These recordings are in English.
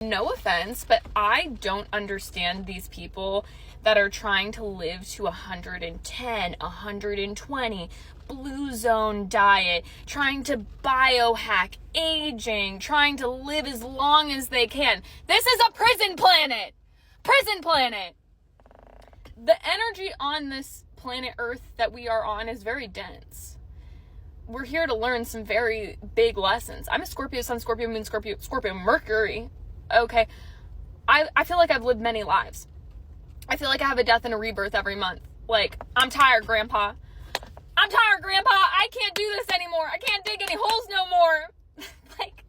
No offense, but I don't understand these people that are trying to live to 110, 120, blue zone diet, trying to biohack aging, trying to live as long as they can. This is a prison planet. Prison planet. The energy on this planet Earth that we are on is very dense. We're here to learn some very big lessons. I'm a Scorpio Sun, Scorpio Moon, Scorpio Mercury. Okay, I feel like I've lived many lives. I feel like I have a death and a rebirth every month. Like, I'm tired, Grandpa. I'm tired, Grandpa. I can't do this anymore. I can't dig any holes no more. Like,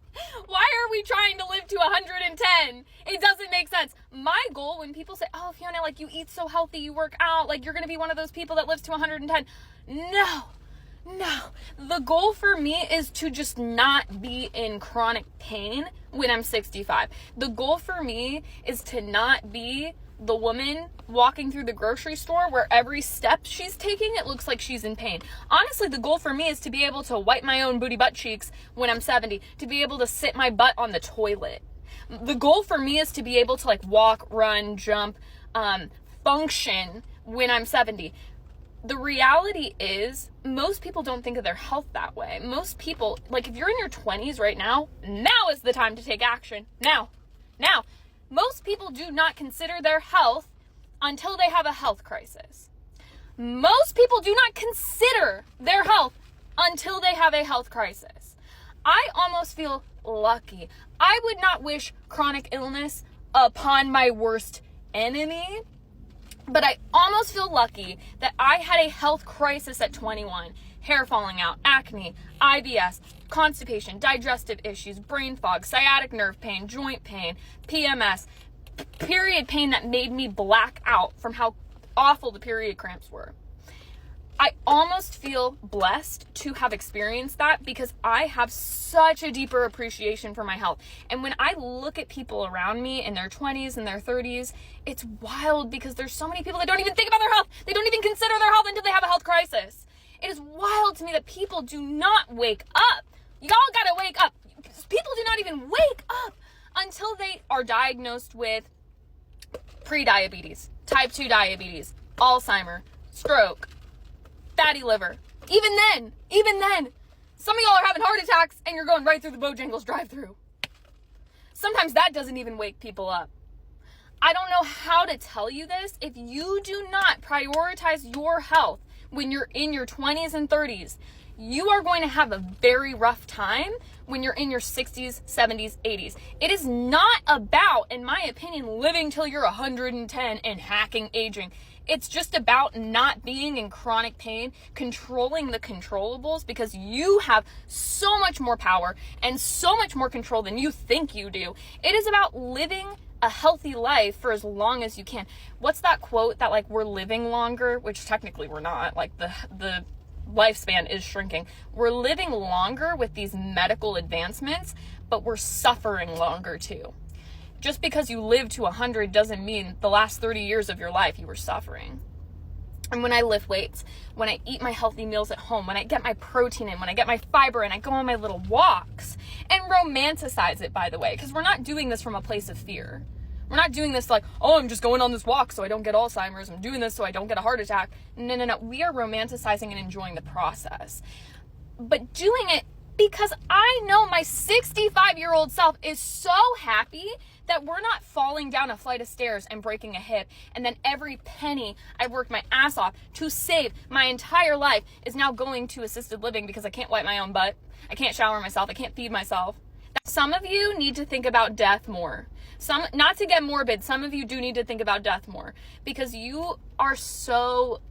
why are we trying to live to 110? It doesn't make sense. My goal, when people say, oh, Fiona, like, you eat so healthy, you work out, like, you're going to be one of those people that lives to 110. No. The goal for me is to just not be in chronic pain when I'm 65. The goal for me is to not be the woman walking through the grocery store where every step she's taking, it looks like she's in pain. Honestly, the goal for me is to be able to wipe my own booty butt cheeks when I'm 70, to be able to sit my butt on the toilet. The goal for me is to be able to, like, walk, run, jump, function when I'm 70. The reality is, most people don't think of their health that way. Most people, like, if you're in your 20s right now is the time to take action. Now. Most people do not consider their health until they have a health crisis. Most people do not consider their health until they have a health crisis. I almost feel lucky. I would not wish chronic illness upon my worst enemy, but I almost feel lucky that I had a health crisis at 21. Hair falling out, acne, IBS, constipation, digestive issues, brain fog, sciatic nerve pain, joint pain, PMS, period pain that made me black out from how awful the period cramps were. I almost feel blessed to have experienced that because I have such a deeper appreciation for my health. And when I look at people around me in their 20s and their 30s, it's wild because there's so many people that don't even think about their health. They don't even consider their health until they have a health crisis. It is wild to me that people do not wake up. Y'all gotta wake up. People do not even wake up until they are diagnosed with pre-diabetes, type 2 diabetes, Alzheimer's, stroke, fatty liver. Even then, some of y'all are having heart attacks and you're going right through the Bojangles drive-thru. Sometimes that doesn't even wake people up. I don't know how to tell you this. If you do not prioritize your health when you're in your 20s and 30s, you are going to have a very rough time when you're in your 60s, 70s, 80s. It is not about, in my opinion, living till you're 110 and hacking aging. It's just about not being in chronic pain, controlling the controllables, because you have so much more power and so much more control than you think you do. It is about living a healthy life for as long as you can. What's that quote that, like, we're living longer, which technically we're not, like the lifespan is shrinking. We're living longer with these medical advancements, but we're suffering longer too. Just because you live to 100 doesn't mean the last 30 years of your life you were suffering. And when I lift weights, when I eat my healthy meals at home, when I get my protein in, when I get my fiber in, I go on my little walks and romanticize it, by the way, because we're not doing this from a place of fear. We're not doing this like, oh, I'm just going on this walk so I don't get Alzheimer's. I'm doing this so I don't get a heart attack. No. We are romanticizing and enjoying the process. But doing it because I know my 65-year-old self is so happy that we're not falling down a flight of stairs and breaking a hip. And then every penny I've worked my ass off to save my entire life is now going to assisted living because I can't wipe my own butt. I can't shower myself. I can't feed myself. Some of you need to think about death more. Not to get morbid, some of you do need to think about death more because you are so,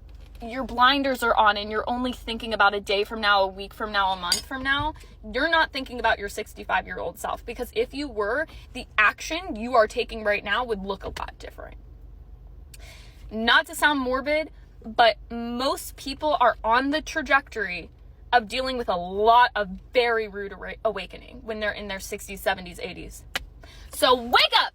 your blinders are on and you're only thinking about a day from now, a week from now, a month from now. You're not thinking about your 65-year-old self, because if you were, the action you are taking right now would look a lot different. Not to sound morbid, but most people are on the trajectory of dealing with a lot of very rude awakening when they're in their 60s, 70s, 80s. So wake up!